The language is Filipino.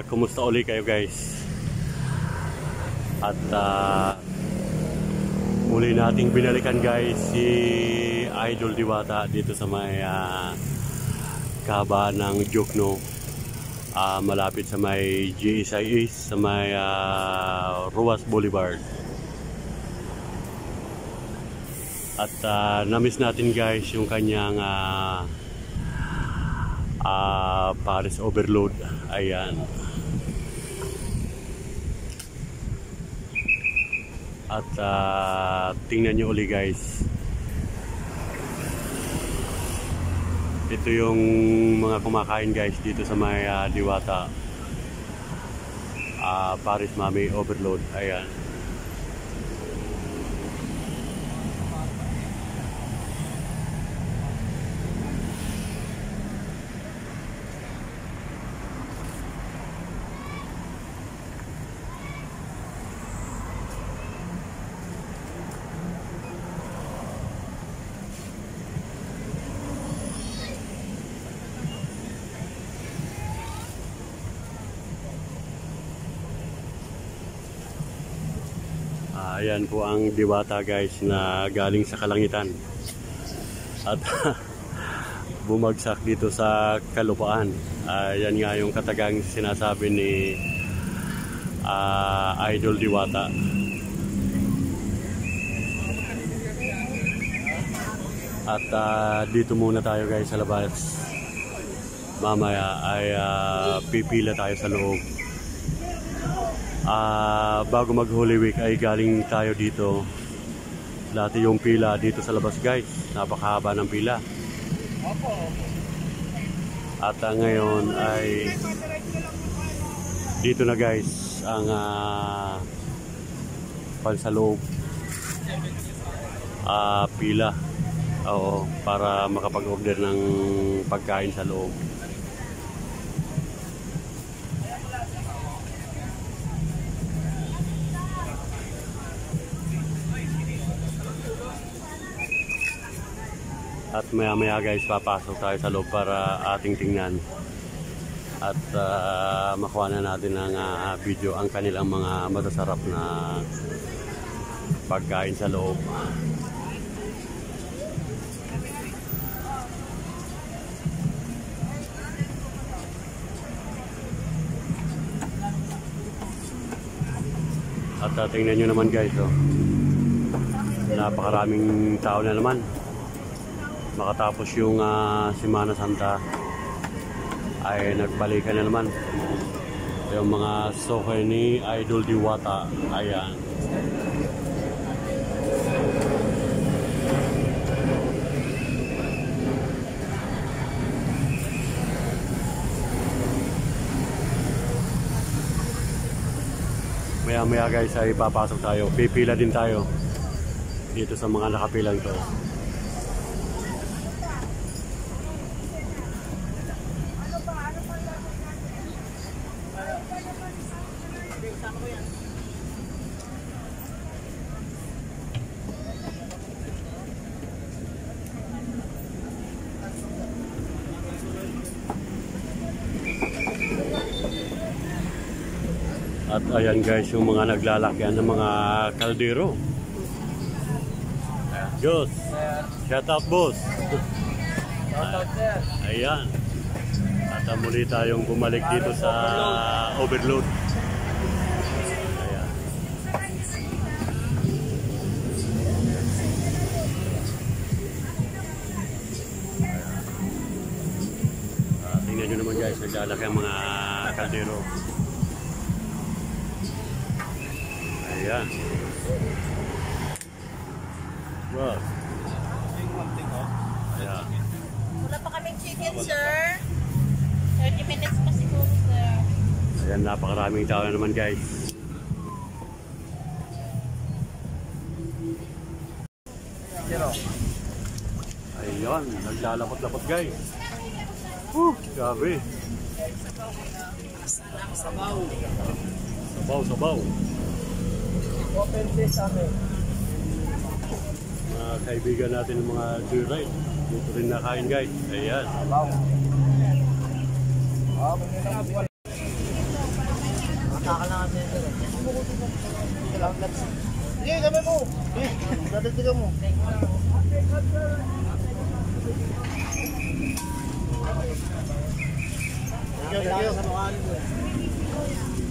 Kumusta uli kayo guys? At muli nating binalikan guys si Idol Diwata dito sa may kahabaan ng Jokno, malapit sa may GSI East, sa may Ruas Boulevard. At na-miss natin guys yung kanyang Paris overload. Ayan. At tingnan nyo uli guys, ito yung mga kumakain guys dito sa may Diwata, Paris Mami overload. Ayan. Ayan po ang Diwata guys na galing sa kalangitan at bumagsak dito sa kalupaan. Ayan nga yung katagang sinasabi ni Idol Diwata. At dito muna tayo guys sa labas. Mamaya ay pipila tayo sa loob. Bago mag Holy Week ay galing tayo dito. Dati yung pila dito sa labas guys, napakahaba ng pila. At ngayon ay dito na guys ang pansaloob pila. Oo, para makapag-order ng pagkain sa loob. At maya guys, papasok tayo sa loob para ating tingnan at makuha na natin ng video ang kanilang mga masasarap na pagkain sa loob. At tingnan nyo naman guys, napakaraming tao na naman. Makatapos yung Semana Santa ay nagbalikan na naman yung mga sohe ni Idol Diwata. Ayan. Maya guys ay papasok tayo, pipila din tayo dito sa mga nakapilang to. At ayan guys yung mga naglalakyan ng mga kaldero. Diyos, shout out boss. Shout out sir. Ayan. At muli tayong bumalik dito sa overload. Ayan. Tingnan nyo naman guys, naglalakyan ang mga kaldero. Ayan. Wow. Ayan. Wala pa kaming chicken, sir. 30 minutes pa siguro, sir. Ayan, napakaraming tao na naman, guys. Ayan, naglalapot-lapot, guys. Grabe. Sabaw. Sabaw. Open face amin. Mga kaibigan natin ng mga joyride, dito rin nakain guys. Ayan. Sabaw. Nakakal na kasi sir. Sige, kami mo. Dadagdagan mo. Thank you.